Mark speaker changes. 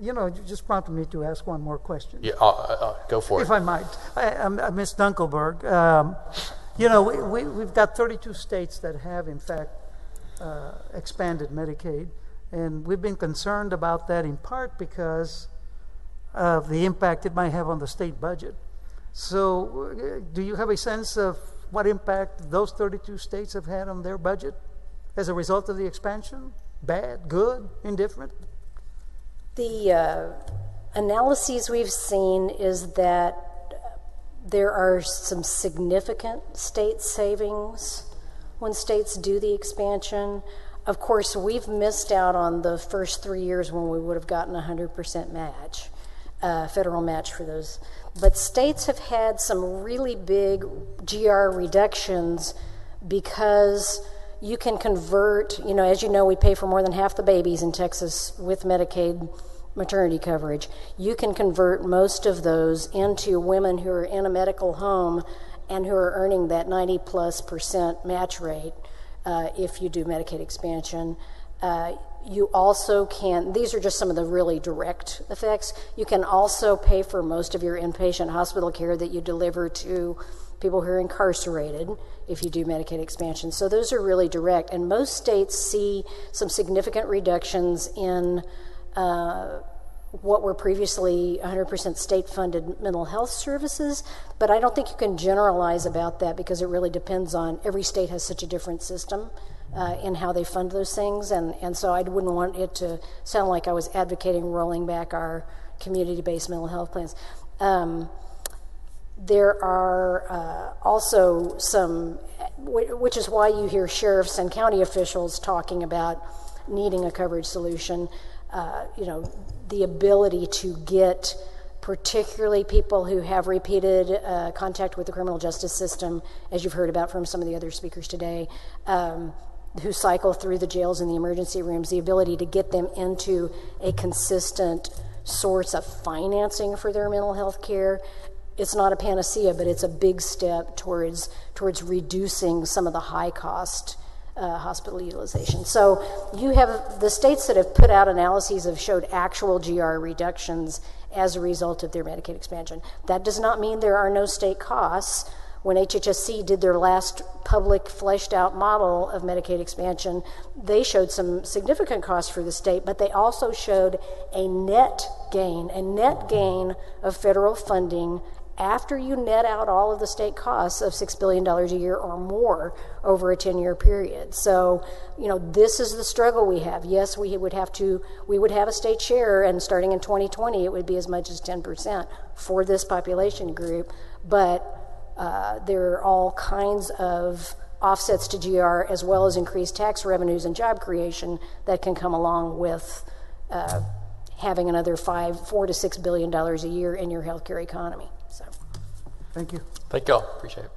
Speaker 1: you know, you just prompted me to ask one more question.
Speaker 2: Yeah, go for it.
Speaker 1: If I might. Ms. Dunkelberg, you know, we've got 32 states that have, in fact, expanded Medicaid, and we've been concerned about that in part because of the impact it might have on the state budget. So do you have a sense of what impact those 32 states have had on their budget as a result of the expansion? Bad, good, indifferent?
Speaker 3: The analyses we've seen is that there are some significant state savings when states do the expansion. Of course, we've missed out on the first 3 years when we would have gotten 100% match, federal match for those. But states have had some really big GR reductions because you can convert, you know, as you know, we pay for more than half the babies in Texas with Medicaid maternity coverage. You can convert most of those into women who are in a medical home and who are earning that 90+% match rate if you do Medicaid expansion. You also can, these are just some of the really direct effects, you can also pay for most of your inpatient hospital care that you deliver to people who are incarcerated if you do Medicaid expansion. So those are really direct, and most states see some significant reductions in what were previously 100% state-funded mental health services, but I don't think you can generalize about that because it really depends on, every state has such a different system in how they fund those things, and so I wouldn't want it to sound like I was advocating rolling back our community-based mental health plans. There are also some, which is why you hear sheriffs and county officials talking about needing a coverage solution, you know, the ability to get particularly people who have repeated contact with the criminal justice system, as you've heard about from some of the other speakers today, who cycle through the jails and the emergency rooms, the ability to get them into a consistent source of financing for their mental health care. It's not a panacea, but it's a big step towards reducing some of the high cost hospital utilization. So you have the states that have put out analyses have showed actual GR reductions as a result of their Medicaid expansion. That does not mean there are no state costs. When HHSC did their last public fleshed out model of Medicaid expansion, they showed some significant costs for the state, but they also showed a net gain of federal funding after you net out all of the state costs of $6 billion a year or more over a 10-year period. So, you know, this is the struggle we have. Yes, we would have a state share, and starting in 2020, it would be as much as 10% for this population group, but there are all kinds of offsets to GR as well as increased tax revenues and job creation that can come along with having another $4 to $6 billion a year in your healthcare economy. So,
Speaker 1: thank you.
Speaker 2: Thank y'all. Appreciate it.